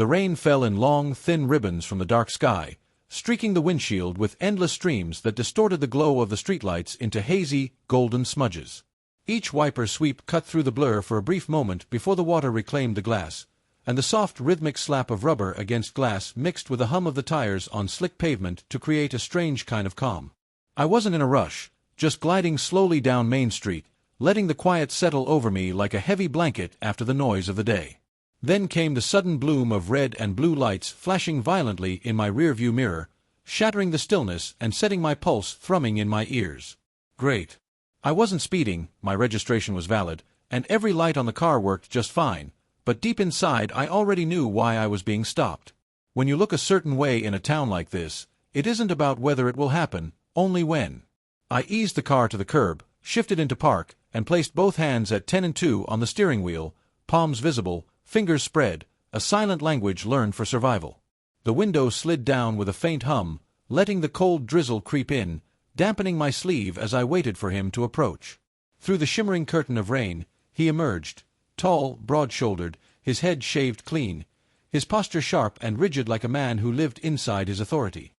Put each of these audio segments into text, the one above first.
The rain fell in long, thin ribbons from the dark sky, streaking the windshield with endless streams that distorted the glow of the streetlights into hazy, golden smudges. Each wiper sweep cut through the blur for a brief moment before the water reclaimed the glass, and the soft rhythmic slap of rubber against glass mixed with the hum of the tires on slick pavement to create a strange kind of calm. I wasn't in a rush, just gliding slowly down Main Street, letting the quiet settle over me like a heavy blanket after the noise of the day. Then came the sudden bloom of red and blue lights flashing violently in my rearview mirror, shattering the stillness and setting my pulse thrumming in my ears. Great. I wasn't speeding, my registration was valid, and every light on the car worked just fine, but deep inside I already knew why I was being stopped. When you look a certain way in a town like this, it isn't about whether it will happen, only when. I eased the car to the curb, shifted into park, and placed both hands at 10 and 2 on the steering wheel, palms visible, fingers spread, a silent language learned for survival. The window slid down with a faint hum, letting the cold drizzle creep in, dampening my sleeve as I waited for him to approach. Through the shimmering curtain of rain, he emerged, tall, broad-shouldered, his head shaved clean, his posture sharp and rigid like a man who lived inside his authority.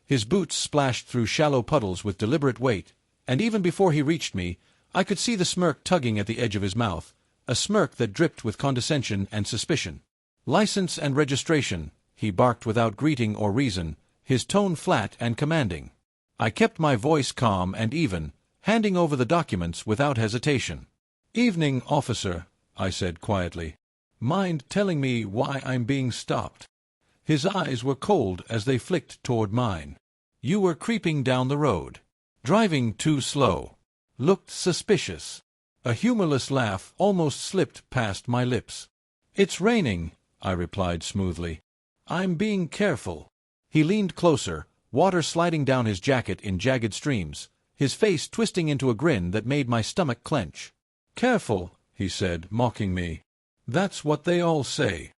His boots splashed through shallow puddles with deliberate weight, and even before he reached me, I could see the smirk tugging at the edge of his mouth, a smirk that dripped with condescension and suspicion. "License and registration," he barked without greeting or reason, his tone flat and commanding. I kept my voice calm and even, handing over the documents without hesitation. "Evening, officer," I said quietly. "Mind telling me why I'm being stopped?" His eyes were cold as they flicked toward mine. "You were creeping down the road. Driving too slow. Looked suspicious." A humorless laugh almost slipped past my lips. "It's raining," I replied smoothly. "I'm being careful." He leaned closer, water sliding down his jacket in jagged streams, his face twisting into a grin that made my stomach clench. "Careful," he said, mocking me. "That's what they all say."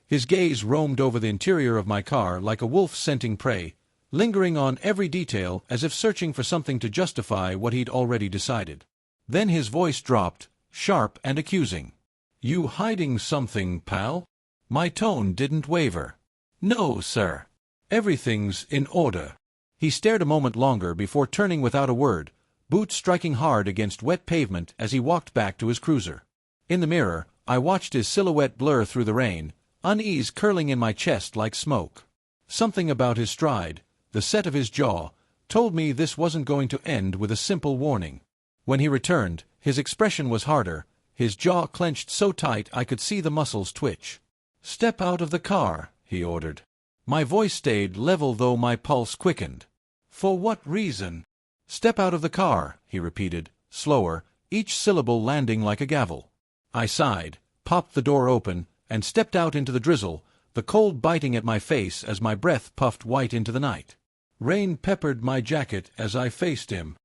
His gaze roamed over the interior of my car like a wolf scenting prey, lingering on every detail as if searching for something to justify what he'd already decided. Then his voice dropped, sharp and accusing. "You hiding something, pal?" My tone didn't waver. "No, sir. Everything's in order." He stared a moment longer before turning without a word, boots striking hard against wet pavement as he walked back to his cruiser. In the mirror, I watched his silhouette blur through the rain, unease curling in my chest like smoke. Something about his stride, the set of his jaw, told me this wasn't going to end with a simple warning. When he returned, his expression was harder, his jaw clenched so tight I could see the muscles twitch. "Step out of the car," he ordered. My voice stayed level though my pulse quickened. "For what reason?" "Step out of the car," he repeated, slower, each syllable landing like a gavel. I sighed, popped the door open, and stepped out into the drizzle, the cold biting at my face as my breath puffed white into the night. Rain peppered my jacket as I faced him.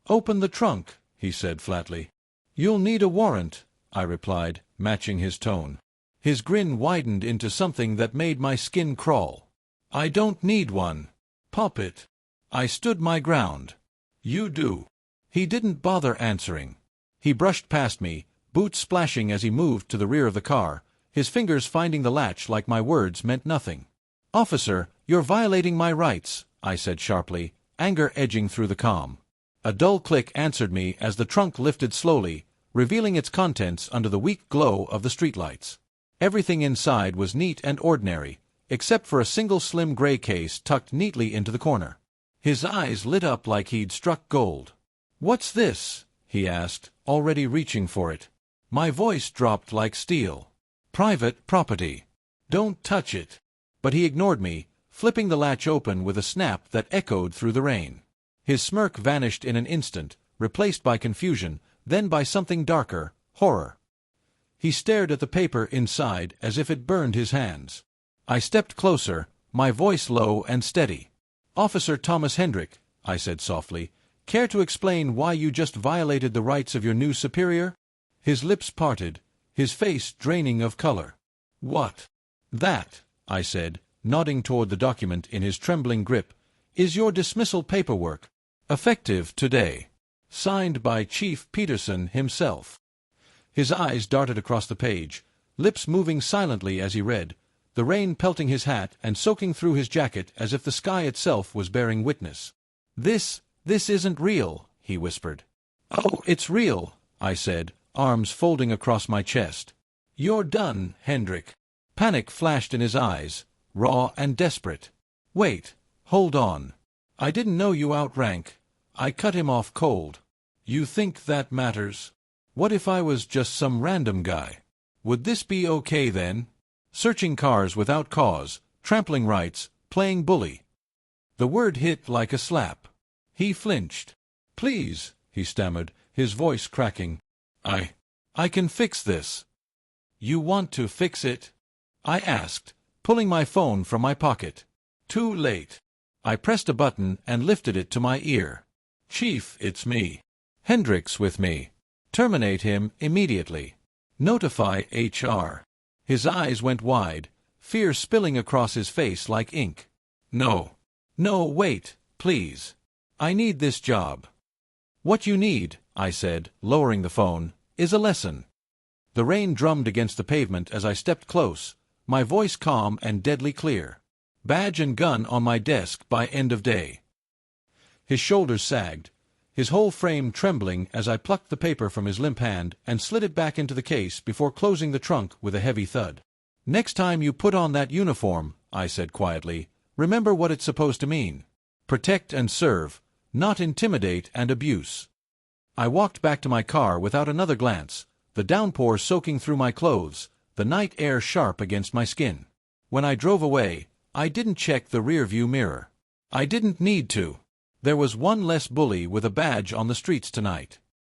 "Open the trunk," he said flatly. "You'll need a warrant," I replied, matching his tone. His grin widened into something that made my skin crawl. "I don't need one." "Pop it." I stood my ground. "You do." He didn't bother answering. He brushed past me, boots splashing as he moved to the rear of the car, his fingers finding the latch like my words meant nothing. "Officer, you're violating my rights," I said sharply, anger edging through the calm. A dull click answered me as the trunk lifted slowly, revealing its contents under the weak glow of the streetlights. Everything inside was neat and ordinary, except for a single slim gray case tucked neatly into the corner. His eyes lit up like he'd struck gold. "What's this?" he asked, already reaching for it. My voice dropped like steel. "Private property. Don't touch it." But he ignored me, flipping the latch open with a snap that echoed through the rain. His smirk vanished in an instant, replaced by confusion, then by something darker, horror. He stared at the paper inside as if it burned his hands. I stepped closer, my voice low and steady. "Officer Thomas Hendrick," I said softly, "care to explain why you just violated the rights of your new superior?" His lips parted, his face draining of color. "What?" "That," I said, nodding toward the document in his trembling grip, "is your dismissal paperwork. Effective today. Signed by Chief Peterson himself." His eyes darted across the page, lips moving silently as he read, the rain pelting his hat and soaking through his jacket as if the sky itself was bearing witness. This isn't real," he whispered. "Oh, it's real," I said, arms folding across my chest. "You're done, Hendrik." Panic flashed in his eyes, raw and desperate. "Wait, hold on. I didn't know you outrank." I cut him off cold. "You think that matters? What if I was just some random guy? Would this be okay then? Searching cars without cause, trampling rights, playing bully." The word hit like a slap. He flinched. "Please," he stammered, his voice cracking. I can fix this." "You want to fix it?" I asked, pulling my phone from my pocket. Too late. I pressed a button and lifted it to my ear. "Chief, it's me. Hendrik's with me. Terminate him immediately. Notify HR." His eyes went wide, fear spilling across his face like ink. No, wait, please. I need this job." "What you need," I said, lowering the phone, "is a lesson." The rain drummed against the pavement as I stepped close, my voice calm and deadly clear. "Badge and gun on my desk by end of day." His shoulders sagged, his whole frame trembling as I plucked the paper from his limp hand and slid it back into the case before closing the trunk with a heavy thud. "Next time you put on that uniform," I said quietly, "remember what it's supposed to mean. Protect and serve, not intimidate and abuse." I walked back to my car without another glance, the downpour soaking through my clothes, the night air sharp against my skin. When I drove away, I didn't check the rearview mirror. I didn't need to. There was one less bully with a badge on the streets tonight.